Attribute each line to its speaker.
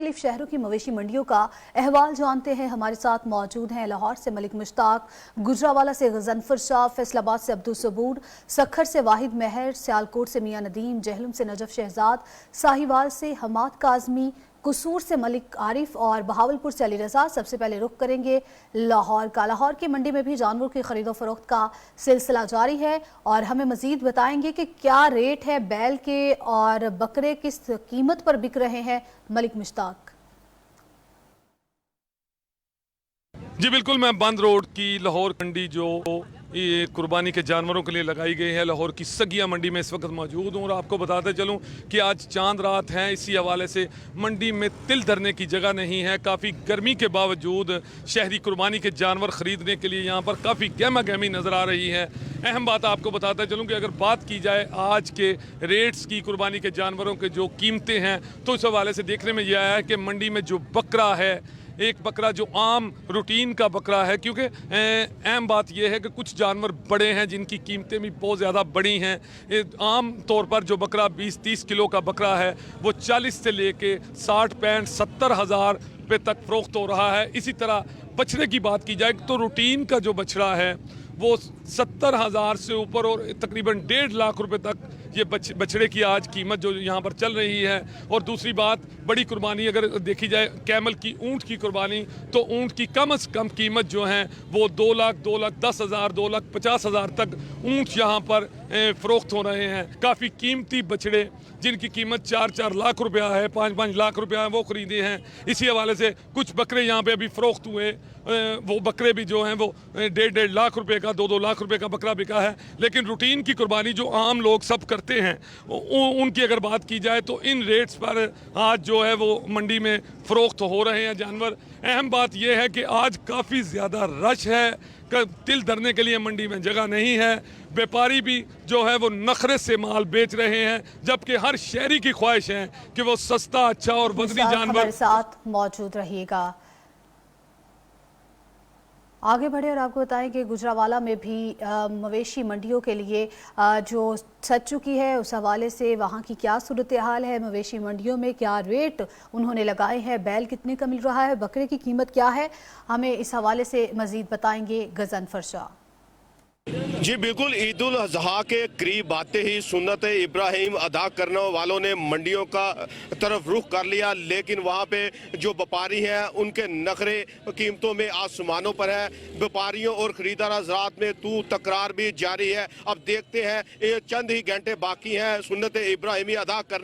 Speaker 1: मुख्तलिफ शहरों की मवेशी मंडियों का अहवाल जानते हैं। हमारे साथ मौजूद हैं लाहौर से मलिक मुश्ताक, गुजरावाला से गजनफर शाह, फैसलाबाद से अब्दुल सबूर, सखर से वाहिद महर, सियालकोट से मियां नदीम, जहलम से नजफ शहजाद, साहिवाल से हमाद काजमी, कसूर से मलिक आरिफ और बहावलपुर से अली रजा। सबसे पहले रुख करेंगे लाहौर का। लाहौर की मंडी में भी जानवरों की खरीदो फरोख्त का सिलसिला जारी है और हमें मजीद बताएंगे कि क्या रेट है बैल के और बकरे किस कीमत पर बिक रहे हैं। मलिक मुश्ताक।
Speaker 2: जी बिल्कुल, मैं बंद रोड की लाहौर मंडी जो ये कुर्बानी के जानवरों के लिए लगाई गई है, लाहौर की सगिया मंडी में इस वक्त मौजूद हूँ और आपको बताते चलूँ कि आज चांद रात है। इसी हवाले से मंडी में तिल धरने की जगह नहीं है। काफ़ी गर्मी के बावजूद शहरी कुर्बानी के जानवर ख़रीदने के लिए यहाँ पर काफ़ी गहमा गहमी नज़र आ रही है। अहम बात आपको बताता चलूँ कि अगर बात की जाए आज के रेट्स की, कुर्बानी के जानवरों के जो कीमतें हैं, तो इस हवाले से देखने में यह आया है कि मंडी में जो बकरा है, एक बकरा जो आम रूटीन का बकरा है, क्योंकि अहम बात यह है कि कुछ जानवर बड़े हैं जिनकी कीमतें भी बहुत ज़्यादा बड़ी हैं। आम तौर पर जो बकरा 20-30 किलो का बकरा है वो 40 से लेके 60-65-70 हज़ार रुपये तक फ़रोख्त हो रहा है। इसी तरह बछड़े की बात की जाए तो रूटीन का जो बछड़ा है वो 70 हज़ार से ऊपर और तकरीबन 1.5 लाख रुपए तक ये बछड़े की आज कीमत जो यहाँ पर चल रही है। और दूसरी बात, बड़ी कुर्बानी अगर देखी जाए कैमल की, ऊँट की कुर्बानी, तो ऊँट की कम से कम कीमत जो है वो 2 लाख, 2,10,000, 2,50,000 तक ऊँट यहाँ पर फ़रोख्त हो रहे हैं। काफ़ी कीमती बछड़े जिनकी कीमत 4-4 लाख रुपया है, 5-5 लाख रुपया है, वो ख़रीदे हैं। इसी हवाले से कुछ बकरे यहाँ पे अभी फ़रोख्त हुए, वो बकरे भी जो हैं वो 1.5 लाख रुपए का, 2-2 लाख रुपए का बकरा बिका है। लेकिन रूटीन की कुर्बानी जो आम लोग सब करते हैं उनकी अगर बात की जाए तो इन रेट्स पर आज जो है वो मंडी में फ़रोख्त हो रहे हैं जानवर। अहम बात यह है कि आज काफ़ी ज़्यादा रश है, तिल धरने के लिए मंडी में जगह नहीं है। व्यापारी भी जो है वो नखरे से माल बेच रहे हैं, जबकि हर शहरी की ख्वाहिश है कि वो सस्ता, अच्छा और वजनी जानवर।
Speaker 1: हमारे साथ मौजूद रहिएगा। आगे बढ़े और आपको बताएं कि गुजरावाला में भी मवेशी मंडियों के लिए जो सज चुकी है, उस हवाले से वहाँ की क्या सूरत हाल है, मवेशी मंडियों में क्या रेट उन्होंने लगाए हैं, बैल कितने का मिल रहा है, बकरे की कीमत क्या है, हमें इस हवाले से मजीद बताएंगे गजनफर शाह।
Speaker 3: जी बिल्कुल, ईद उल अजहा के करीब आते ही सुन्नत इब्राहिम अदा करने वालों ने मंडियों का तरफ रुख कर लिया, लेकिन वहाँ पे जो व्यापारी हैं उनके नखरे कीमतों में आसमानों पर है। व्यापारियों और खरीदार हज़रात में तू तकरार भी जारी है। अब देखते हैं, ये चंद ही घंटे बाकी हैं सुन्नत इब्राहिमी अदा करने